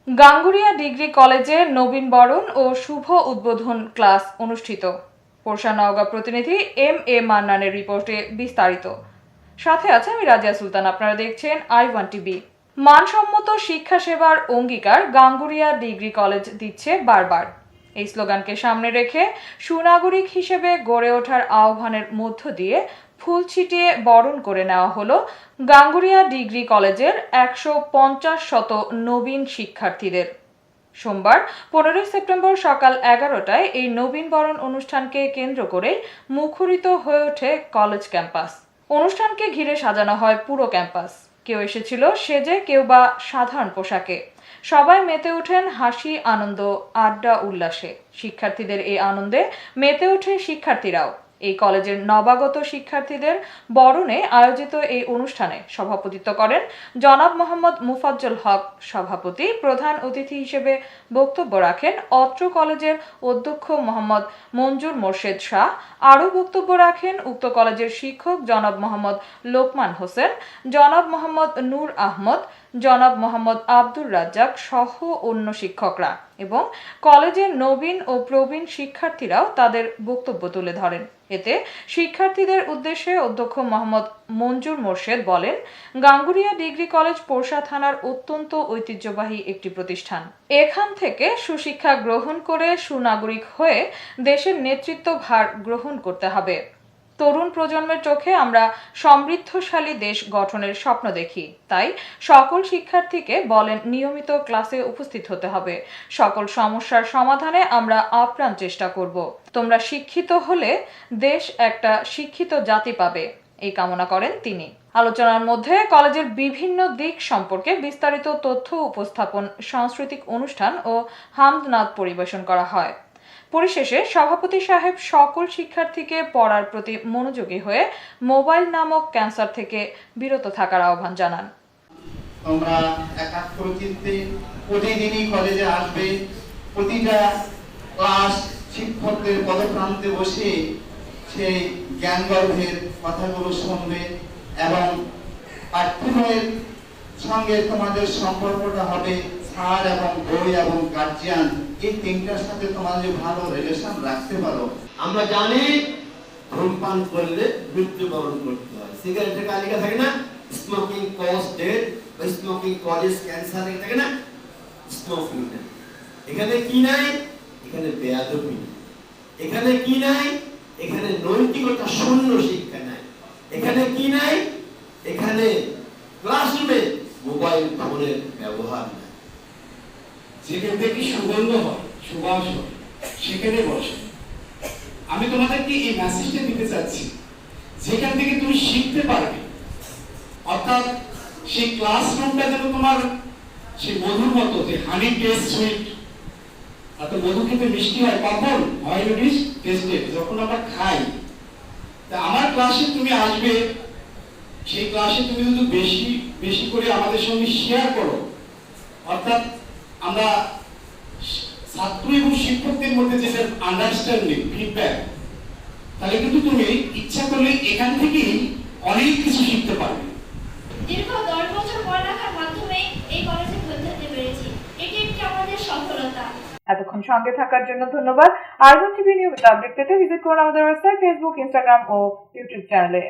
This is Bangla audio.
গাঙ্গুরিয়া ডিগ্রি কলেজে নবীন বরণ ও শুভ উদ্বোধন ক্লাস অনুষ্ঠিত। পোরশা নওগাঁ প্রতিনিধি এম মান্নানের রিপোর্টে বিস্তারিত। সাথে আছে আমি রাজিয়া সুলতান। আপনারা দেখছেন I1 টিভি। মানসম্মত শিক্ষা সেবার অঙ্গীকার গাঙ্গুরিয়া ডিগ্রি কলেজ দিচ্ছে বারবার। এই স্লোগানকে সামনে রেখে সুনাগরিক হিসেবে গড়ে ওঠার আহ্বানের মধ্য দিয়ে ফুল ছিটিয়ে বরণ করে নেওয়া হলো গাঙ্গুরিয়া ডিগ্রি কলেজের 150 নবীন শিক্ষার্থীদের। সোমবার 15 সেপ্টেম্বর সকাল 11টায় এই নবীন বরণ অনুষ্ঠানকে কেন্দ্র করে মুখরিত হয়ে ওঠে কলেজ ক্যাম্পাস। অনুষ্ঠানকে ঘিরে সাজানো হয় পুরো ক্যাম্পাস। কেউ এসেছিল সেজে, কেউ বা সাধারণ পোশাকে। সবাই মেতে ওঠেন হাসি, আনন্দ, আড্ডা, উল্লাসে। শিক্ষার্থীদের এই আনন্দে মেতে ওঠে শিক্ষার্থীরাও। এই কলেজের নবাগত শিক্ষার্থীদের বরণে আয়োজিত এই অনুষ্ঠানে সভাপতিত্ব করেন জনাব মোহাম্মদ মুফাজ্জল হক সভাপতি। প্রধান অতিথি হিসেবে বক্তব্য রাখেন অত্র কলেজের অধ্যক্ষ মোহাম্মদ মঞ্জুর মোর্শেদ শাহ। আরও বক্তব্য রাখেন উক্ত কলেজের শিক্ষক জনাব মোহাম্মদ লোকমান হোসেন, জনাব মোহাম্মদ নূর আহমদ, জনাব মোহাম্মদ আব্দুর রাজ্জাক সহ অন্য শিক্ষকরা এবং কলেজের নবীন ও প্রবীণ শিক্ষার্থীরাও তাদের বক্তব্য তুলে ধরেন। এতে শিক্ষার্থীদের উদ্দেশ্যে অধ্যক্ষ মোহাম্মদ মঞ্জুর মোর্শেদ বলেন, গাঙ্গুরিয়া ডিগ্রি কলেজ পোরশা থানার অত্যন্ত ঐতিহ্যবাহী একটি প্রতিষ্ঠান। এখান থেকে সুশিক্ষা গ্রহণ করে সুনাগরিক হয়ে দেশের নেতৃত্ব ভার গ্রহণ করতে হবে। তরুণ প্রজন্মের চোখে আমরা সমৃদ্ধশালী দেশ গঠনের স্বপ্ন দেখি। তাই সকল শিক্ষার্থীকে বলেন নিয়মিত ক্লাসে উপস্থিত হতে হবে। সকল সমস্যার সমাধানে আমরা আপ্রাণ চেষ্টা করব। তোমরা শিক্ষিত হলে দেশ একটা শিক্ষিত জাতি পাবে, এই কামনা করেন তিনি। আলোচনার মধ্যে কলেজের বিভিন্ন দিক সম্পর্কে বিস্তারিত তথ্য উপস্থাপন, সাংস্কৃতিক অনুষ্ঠান ও হামদনাদ পরিবেশন করা হয়। পরিশেষে সভাপতি সাহেব সকল শিক্ষার্থীকে পড়ার প্রতি মনোযোগী হয়ে মোবাইল নামক ক্যান্সার থেকে বিরত থাকার আহ্বান জানান। তোমরা একাত্তর চিত্তে প্রতিদিনই কলেজে আসবে, প্রতিটা ক্লাস শিক্ষকদের পদপ্রান্তে বসে সেই জ্ঞান গর্ভের কথাগুলো শুনবে এবং পাঠ্যবইয়ের সঙ্গে তোমাদের সম্পর্কটা হবে স্যার এবং বই এবং গার্জিয়ান, এই তিনটার সাথে তোমাদের ভালো রিলেশন রাখতে পারো। আমরা জানি ধূমপান করলে মৃত্যুবরণ করতে হয়। সিগারেটের তালিকা থাকে না, স্মোকিং কজ ডেথ, বা স্মোকিং কজেস ক্যান্সার থাকে না, স্মোকিং। এখানে কি নাই? এখানে বেয়াদবি। এখানে কি নাই? এখানে নৈতিকতা শূন্য শিক্ষা নাই। এখানে কি নাই? এখানে ক্লাসরুমে মোবাইল ফোনের ব্যবহার নাই। যেখান থেকে সুগন্ধ হয়, সুবাস হয়, সেখানে বসে। আমি তোমাদেরকে এই মেসেজটা দিতে চাচ্ছি, যেখান থেকে তুমি শিখতে পারবে, অর্থাৎ সেই ক্লাসরুমটা যেন তোমার সেই মধুর মতো, যে হানি টেস্ট সুইট, অর্থাৎ মধু খেতে মিষ্টি হয় কখন? হয় টেস্টেড, যখন আমরা খাই। তা আমার ক্লাসে তুমি আসবে, সেই ক্লাসে তুমি যদি বেশি বেশি করে আমাদের সঙ্গে শেয়ার করো, অর্থাৎ আমরা ছাত্র এবং শিক্ষকদের মধ্যে যে আন্ডারস্ট্যান্ডিং, ফিডব্যাক, তাহলে কিন্তু তুমি ইচ্ছা করলে এখান থেকেই অনেক কিছু শিখতে পারবে। দীর্ঘ 10 বছর পড়ালেখার মাধ্যমে এই কলেজে ভর্তি হতে পেরেছি, এটি একটি আমাদের সফলতা। এতক্ষণ সঙ্গে থাকার জন্য ধন্যবাদ। I1 টিভি নিউজ আপডেট পেতে ভিজিট করুন আমাদের ওয়েবসাইট, ফেসবুক, ইনস্টাগ্রাম ও ইউটিউব চ্যানেলে।